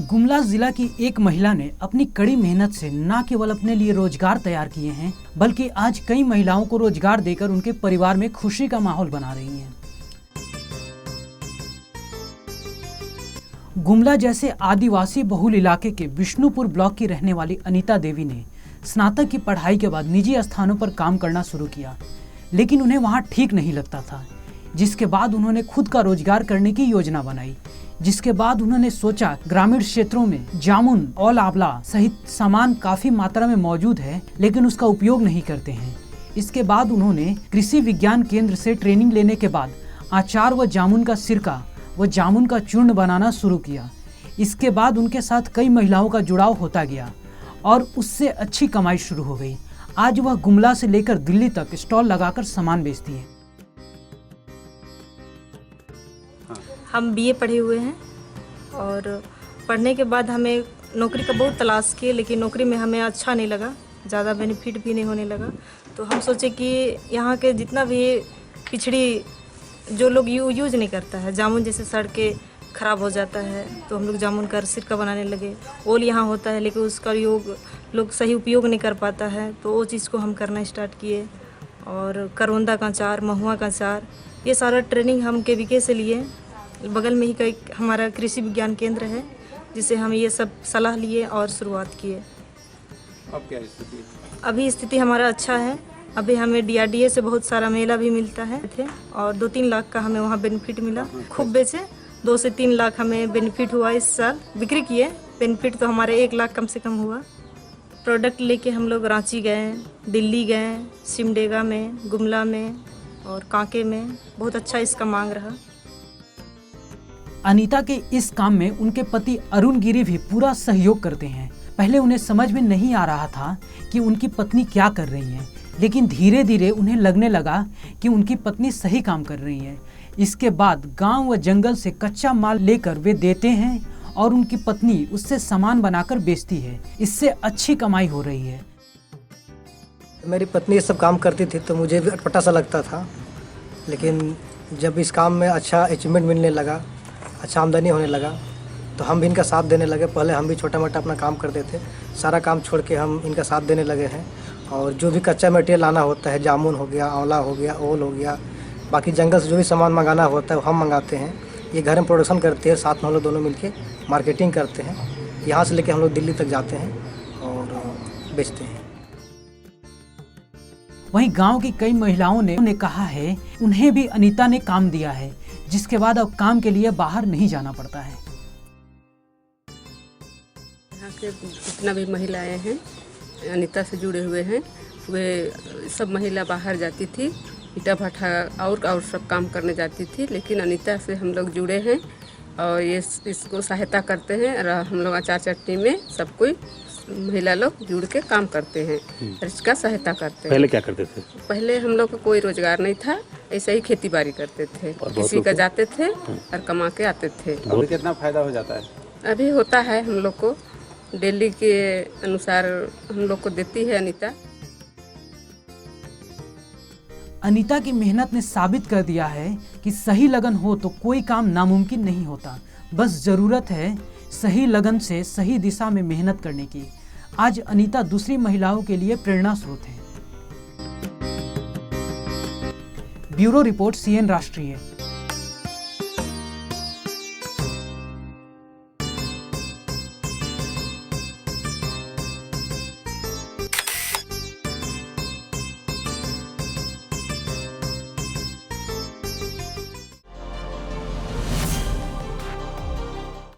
गुमला जिला की एक महिला ने अपनी कड़ी मेहनत से न केवल अपने लिए रोजगार तैयार किए हैं, बल्कि आज कई महिलाओं को रोजगार देकर उनके परिवार में खुशी का माहौल बना रही हैं। गुमला जैसे आदिवासी बहुल इलाके के विष्णुपुर ब्लॉक की रहने वाली अनीता देवी ने स्नातक की पढ़ाई के बाद निजी स्थानों पर काम करना शुरू किया, लेकिन उन्हें वहां ठीक नहीं लगता था। जिसके बाद उन्होंने खुद का रोजगार करने की योजना बनाई। जिसके बाद उन्होंने सोचा ग्रामीण क्षेत्रों में जामुन और आंवला सहित सामान काफी मात्रा में मौजूद है, लेकिन उसका उपयोग नहीं करते हैं। इसके बाद उन्होंने कृषि विज्ञान केंद्र से ट्रेनिंग लेने के बाद अचार व जामुन का सिरका व जामुन का चूर्ण बनाना शुरू किया। इसके बाद उनके साथ कई महिलाओं का जुड़ाव होता गया और उससे अच्छी कमाई शुरू हो गई। आज वह गुमला से लेकर दिल्ली तक स्टॉल लगाकर सामान बेचती है। हम बीए पढ़े हुए हैं और पढ़ने के बाद हमें नौकरी का बहुत तलाश किए, लेकिन नौकरी में हमें अच्छा नहीं लगा, ज़्यादा बेनिफिट भी नहीं होने लगा। तो हम सोचे कि यहाँ के जितना भी पिछड़ी जो लोग यूज नहीं करता है, जामुन जैसे सड़ के ख़राब हो जाता है, तो हम लोग जामुन का सिरका बनाने लगे। ओल यहाँ होता है लेकिन उसका लोग सही उपयोग नहीं कर पाता है, तो वो चीज़ को हम करना स्टार्ट किए। और करवंदा का अचार, महुआ का अचार, ये सारा ट्रेनिंग हम KVK से लिए। बगल में ही कई हमारा कृषि विज्ञान केंद्र है, जिसे हम ये सब सलाह लिए और शुरुआत किए। अब क्या स्थिति है? अभी स्थिति हमारा अच्छा है। अभी हमें DRDA से बहुत सारा मेला भी मिलता है और 2-3 लाख का हमें वहाँ बेनिफिट मिला। खूब बेचे, 2 से 3 लाख हमें बेनिफिट हुआ इस साल। बिक्री किए, बेनिफिट तो हमारे 1 लाख कम से कम हुआ। प्रोडक्ट लेके हम लोग रांची गए, दिल्ली गए, सिमडेगा में, गुमला में और कांके में। बहुत अच्छा इसका मांग रहा। अनीता के इस काम में उनके पति अरुण गिरी भी पूरा सहयोग करते हैं। पहले उन्हें समझ में नहीं आ रहा था कि उनकी पत्नी क्या कर रही है, लेकिन धीरे धीरे उन्हें लगने लगा कि उनकी पत्नी सही काम कर रही है। इसके बाद गांव व जंगल से कच्चा माल लेकर वे देते हैं और उनकी पत्नी उससे सामान बनाकर बेचती है। इससे अच्छी कमाई हो रही है। मेरी पत्नी ये सब काम करती थी तो मुझे भी अटपटा सा लगता था, लेकिन जब इस काम में अच्छा अचीवमेंट मिलने लगा, अच्छा आमदनी होने लगा, तो हम भी इनका साथ देने लगे। पहले हम भी छोटा मोटा अपना काम करते थे, सारा काम छोड़ के हम इनका साथ देने लगे हैं। और जो भी कच्चा मटेरियल लाना होता है, जामुन हो गया, आंवला हो गया, ओल हो गया, बाकी जंगल से जो भी सामान मंगाना होता है वो हम मंगाते हैं। ये घर में प्रोडक्शन करते हैं, साथ में हम लोग दोनों मिलके मार्केटिंग करते हैं। यहाँ से लेके हम लोग दिल्ली तक जाते हैं और बेचते हैं। वहीं गांव की कई महिलाओं ने कहा है उन्हें भी अनीता ने काम दिया है, जिसके बाद अब काम के लिए बाहर नहीं जाना पड़ता है। यहाँ के जितना भी महिलाएं हैं अनीता से जुड़े हुए हैं, वे सब महिला बाहर जाती थी, ईटा भट्ठा और सब काम करने जाती थी, लेकिन अनीता से हम लोग जुड़े हैं और ये इसको सहायता करते हैं। और हम लोग अचार चटनी में सब कोई महिला लोग जुड़ के काम करते हैं और इसका सहायता करते हैं। पहले क्या करते थे? पहले हम लोग को कोई रोजगार नहीं था, ऐसे ही खेती बाड़ी करते थे, किसी का जाते थे और कमा के आते थे। अभी कितना फायदा हो जाता है? अभी होता है, हम लोग को डेली के अनुसार हम लोग को देती है अनीता। अनीता की मेहनत ने साबित कर दिया है कि सही लगन हो तो कोई काम नामुमकिन नहीं होता। बस जरूरत है सही लगन से सही दिशा में मेहनत करने की। आज अनीता दूसरी महिलाओं के लिए प्रेरणा स्रोत है। ब्यूरो रिपोर्ट CN राष्ट्रीय।